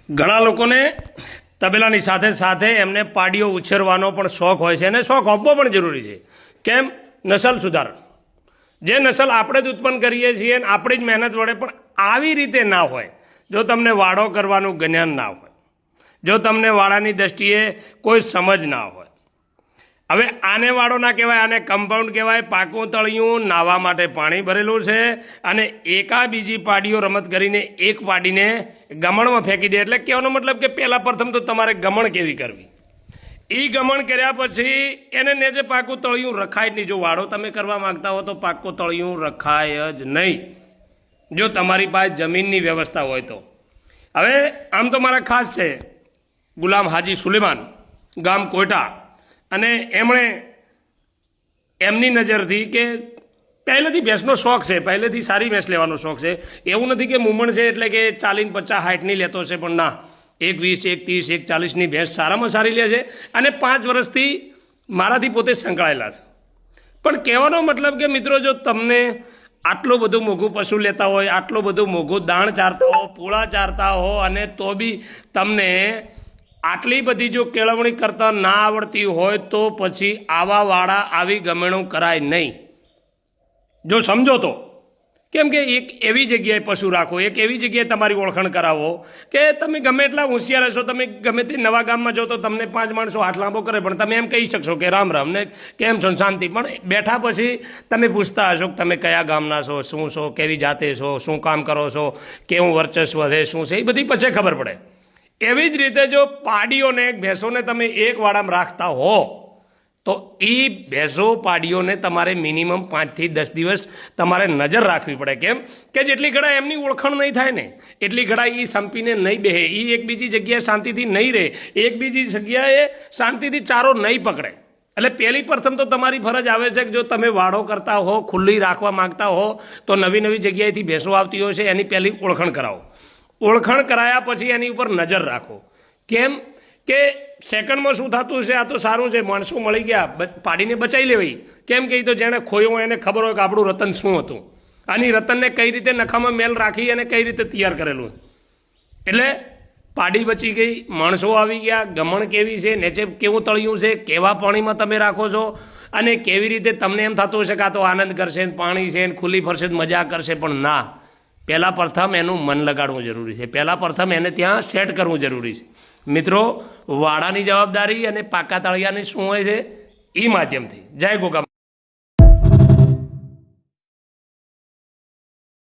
ઘણા લોકોને તબેલાની સાથે સાથે એમને પાડીઓ ઉછેરવાનો પણ શોખ હોય છે અને શોખ હોવો પણ જરૂરી છે. કેમ? નસલ સુધારણ. જે નસલ આપણે જ ઉત્પન્ન કરીએ છીએ અને આપણી જ મહેનત વડે, પણ આવી રીતે ના હોય. જો તમને વાડો કરવાનું જ્ઞાન ના હોય, જો તમને વાડાની દ્રષ્ટિએ કોઈ સમજ ના હોય, હવે આને વાડો ના કહેવાય, આને કમ્પાઉન્ડ કહેવાય. પાકું તળિયું નાહવા માટે પાણી ભરેલું છે અને એકા બીજી પાડીઓ રમત કરીને એક પાડીને ગમણમાં ફેંકી દે. એટલે કહેવાનો મતલબ કે પહેલાં પ્રથમ તો તમારે ગમણ કેવી કરવી, એ ગમણ કર્યા પછી એને નેજે પાકું તળિયું રખાય જ નહીં. જો વાડો તમે કરવા માગતા હો તો પાકું તળિયું રખાય જ નહીં, જો તમારી પાસે જમીનની વ્યવસ્થા હોય તો. હવે આમ તો મારા ખાસ છે ગુલામ હાજી સુલેમાન, ગામ કોયટા, અને એમણે એમની નજરથી કે પહેલેથી ભેંસનો શોખ છે, પહેલેથી સારી ભેંસ લેવાનો શોખ છે. એવું નથી કે મુમણ છે એટલે કે 40 50 60ની લેતો છે, પણ ના, 1 20 1 30 1 40ની ભેંસ સારામાં સારી લે છે અને 5 વર્ષથી મારાથી પોતે સંકળાયેલા છે. પણ કહેવાનો મતલબ કે મિત્રો, જો તમને આટલું બધું મોંઘું પશુ લેતા હોય, આટલું બધું મોંઘું દાણ ચારતા હો, પૂળા ચારતા હો, અને તો બી તમને આટલી બધી જો કેળવણી કરતા ના આવડતી હોય તો પછી આવા વાળા આવી ગમેણું કરાય નહીં, જો સમજો તો. કેમ કે એક એવી જગ્યાએ પશુ રાખો, એક એવી જગ્યાએ તમારી ઓળખાણ કરાવો કે તમે ગમે એટલા હોશિયાર હશો, તમે ગમે તે નવા ગામમાં જાઓ તો તમને 5 માણસો હાથ લાંબો કરે, પણ તમે એમ કહી શકશો કે રામ રામ ને કેમ છો, શાંતિ. પણ બેઠા પછી તમે પૂછતા હશો કે તમે કયા ગામના છો, શું છો, કેવી જાતે છો, શું કામ કરો છો, કેવું વર્ચસ્વ છે, શું છે, એ બધી પછી ખબર પડે. એવી જ રીતે જો પાડીઓને ભેંસોને તમે એક વાડામાં રાખતા હો તો એ ભેંસો પાડીઓને તમારે મિનિમમ 5 થી 10 દિવસ તમારે નજર રાખવી પડે. કેમ કે જેટલી ઘડા એમની ઓળખાણ નહીં થાય ને એટલી ઘડા એ સંપીને નહીં બેહે, એ એક બીજી જગ્યાએ શાંતિથી નહીં રહે, એક બીજી જગ્યાએ શાંતિથી ચારો નહીં પકડે. એટલે પહેલી પ્રથમ તો તમારી ફરજ આવે છે કે જો તમે વાડો કરતા હો, ખુલ્લી રાખવા માગતા હો, તો નવી નવી જગ્યાએથી ભેંસો આવતી હોય છે એની પહેલી ઓળખાણ કરાવો. ઓળખાણ કરાયા પછી એની ઉપર નજર રાખો. કેમ કે સેકન્ડમાં શું થતું છે, આ તો સારું છે, માણસો મળી ગયા, પાડીને બચાવી લેવાય. કેમ કે એ તો જેણે ખોયો હોય એને ખબર હોય કે આપણું રતન શું હતું, આની રતનને કઈ રીતે નખામાં મેલ રાખી અને કઈ રીતે તૈયાર કરેલું. એટલે પાડી બચી ગઈ, માણસો આવી ગયા, ગમણ કેવી છે, નીચે કેવું તળિયું છે, કેવા પાણીમાં તમે રાખો છો, અને કેવી રીતે તમને એમ થતું હશે કે આ તો આનંદ કરશે, પાણી છે, ખુલ્લી ફરશે, મજા કરશે. પણ ના, પહેલાં પ્રથમ એનું મન લગાડવું જરૂરી છે, પહેલાં પ્રથમ એને ત્યાં સેટ કરવું જરૂરી છે. મિત્રો, વાડાની જવાબદારી અને પાકા તળિયાની શું હોય છે એ માધ્યમથી. જય ગોગા.